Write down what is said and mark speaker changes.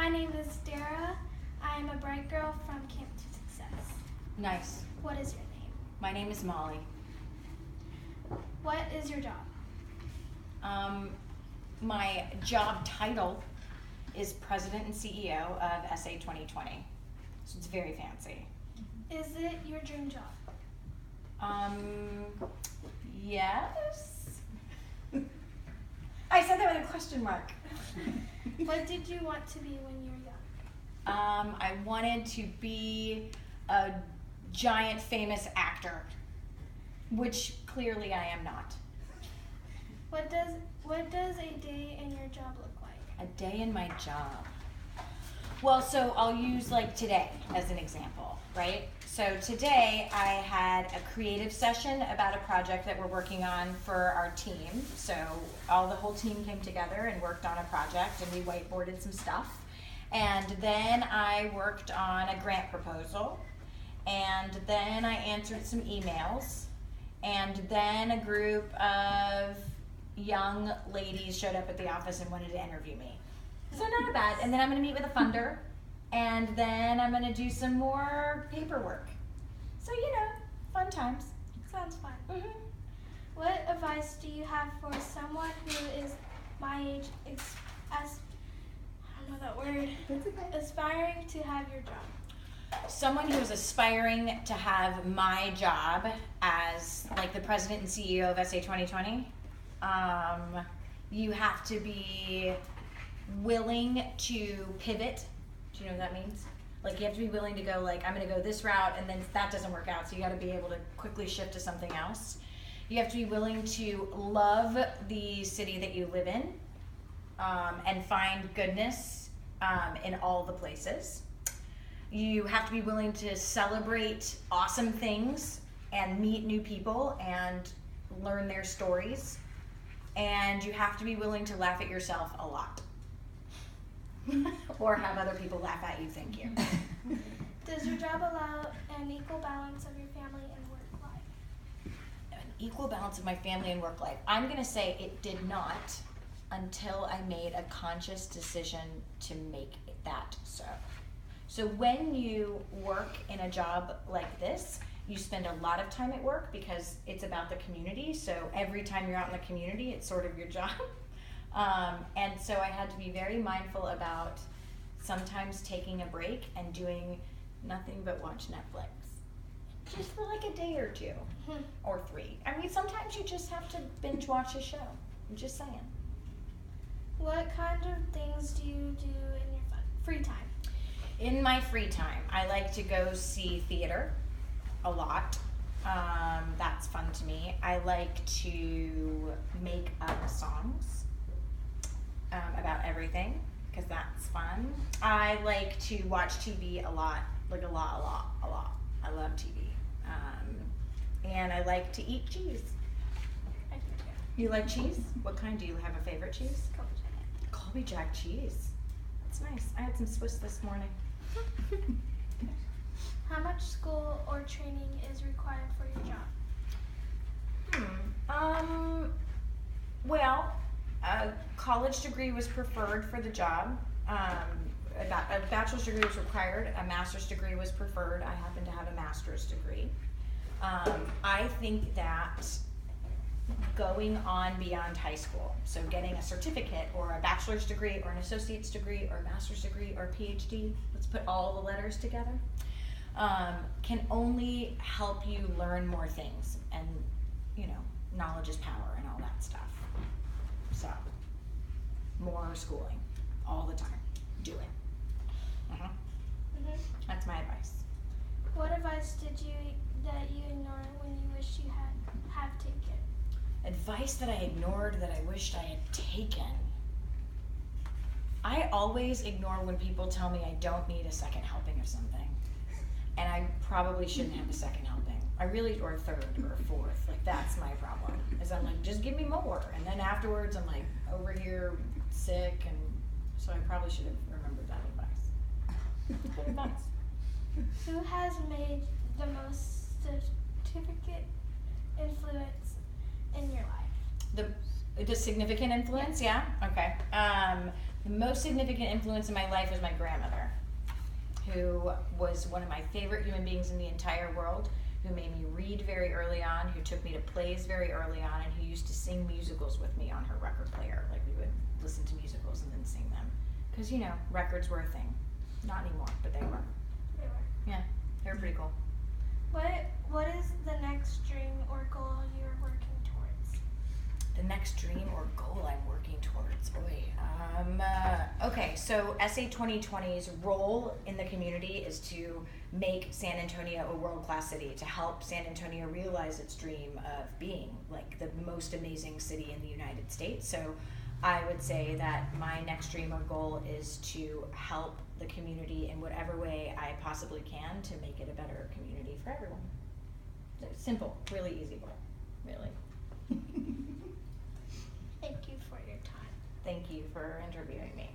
Speaker 1: My name is Dara. I am a bright girl from Camp to Success.
Speaker 2: Nice.
Speaker 1: What is your name?
Speaker 2: My name is Molly.
Speaker 1: What is your job?
Speaker 2: My job title is President and CEO of SA 2020. So it's very fancy.
Speaker 1: Is it your dream job?
Speaker 2: Yes. I said that with a question mark.
Speaker 1: What did you want to be when you were young?
Speaker 2: I wanted to be a giant famous actor, which clearly I am not.
Speaker 1: What does a day in your job look like?
Speaker 2: A day in my job. Well, so I'll use like today as an example, right? So today I had a creative session about a project that we're working on for our team. So the whole team came together and worked on a project, and we whiteboarded some stuff. And then I worked on a grant proposal, and then I answered some emails, and then a group of young ladies showed up at the office and wanted to interview me. So not bad. And then I'm going to meet with a funder, and then I'm going to do some more paperwork. So, fun times.
Speaker 1: Sounds fun.
Speaker 2: Mm-hmm.
Speaker 1: What advice do you have for someone who is my age, aspiring to have your job?
Speaker 2: Someone who is aspiring to have my job as like the president and CEO of SA 2020, you have to be willing to pivot. Do you know what that means? Like, you have to be willing to go like, I'm going to go this route, and then that doesn't work out, so you got to be able to quickly shift to something else. You have to be willing to love the city that you live in, and find goodness in all the places. You have to be willing to celebrate awesome things and meet new people and learn their stories. And you have to be willing to laugh at yourself a lot. Or have other people laugh at you, thank you.
Speaker 1: Does your job allow an equal balance of your family and work life?
Speaker 2: An equal balance of my family and work life. I'm going to say it did not until I made a conscious decision to make that so. So when you work in a job like this, you spend a lot of time at work because it's about the community. So every time you're out in the community, it's sort of your job. And so I had to be very mindful about sometimes taking a break and doing nothing but watch Netflix. Just for like a day or two, or 3. I mean, sometimes you just have to binge watch a show. I'm just saying.
Speaker 1: What kind of things do you do in your free time?
Speaker 2: In my free time, I like to go see theater a lot. That's fun to me. I like to make up songs about everything, because that's fun. I like to watch TV a lot, like a lot. I love TV. And I like to eat cheese.
Speaker 1: I do too.
Speaker 2: You like cheese? What kind? Do you have a favorite cheese?
Speaker 1: Colby Jack.
Speaker 2: Colby Jack cheese. That's nice. I had some Swiss this morning.
Speaker 1: How much school or training is required for your job?
Speaker 2: Well, a college degree was preferred for the job. A bachelor's degree was required. A master's degree was preferred. I happen to have a master's degree. I think that going on beyond high school, so getting a certificate or a bachelor's degree or an associate's degree or a master's degree or a PhD, let's put all the letters together, can only help you learn more things, and knowledge is power and all that stuff. So more schooling all the time. Do it. That's my advice.
Speaker 1: What advice that you ignore when you wish you have taken?
Speaker 2: Advice that I ignored that I wished I had taken. I always ignore when people tell me I don't need a second helping of something. And I probably shouldn't have a second helping. Or a third or a fourth. Like, that's my problem. Is I'm like, just give me more. And then afterwards I'm like over here sick, and so I probably should have remembered that advice. Good advice.
Speaker 1: Who has made the most significant influence in your life?
Speaker 2: The significant influence, yeah? Okay. The most significant influence in my life was my grandmother, who was one of my favorite human beings in the entire world, who made me read very early on, who took me to plays very early on, and who used to sing musicals with me on her record player. Like, we would listen to musicals and then sing them. Because, you know, records were a thing. Not anymore, but they were.
Speaker 1: They were.
Speaker 2: Yeah, they were pretty cool.
Speaker 1: What is the next dream or goal you're working towards?
Speaker 2: The next dream or goal I'm working towards. Boy. Okay, so SA 2020's role in the community is to make San Antonio a world-class city, to help San Antonio realize its dream of being like the most amazing city in the United States. So I would say that my next dream or goal is to help the community in whatever way I possibly can to make it a better community for everyone. So simple, really easy goal, really.
Speaker 1: Thank you for your time.
Speaker 2: Thank you for interviewing me.